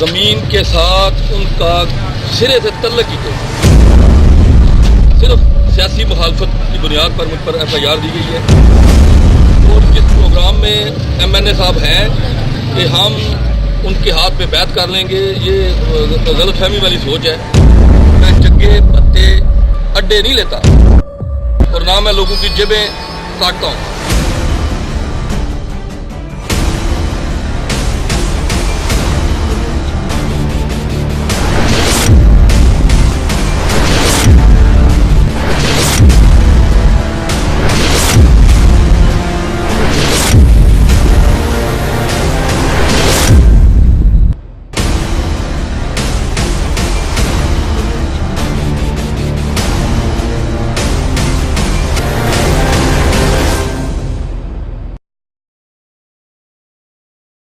जमीन के साथ उनका सिरे से तल्लुक ही कोई, सिर्फ सियासी मुखालफत की बुनियाद पर मुझ पर FIR दी गई है। और जिस प्रोग्राम में MNA साहब हैं कि हम उनके हाथ में बैत कर लेंगे, ये गलतफहमी वाली सोच है। मैं चक्के पत्ते अड्डे नहीं लेता और ना मैं लोगों की जेबें काटता हूँ।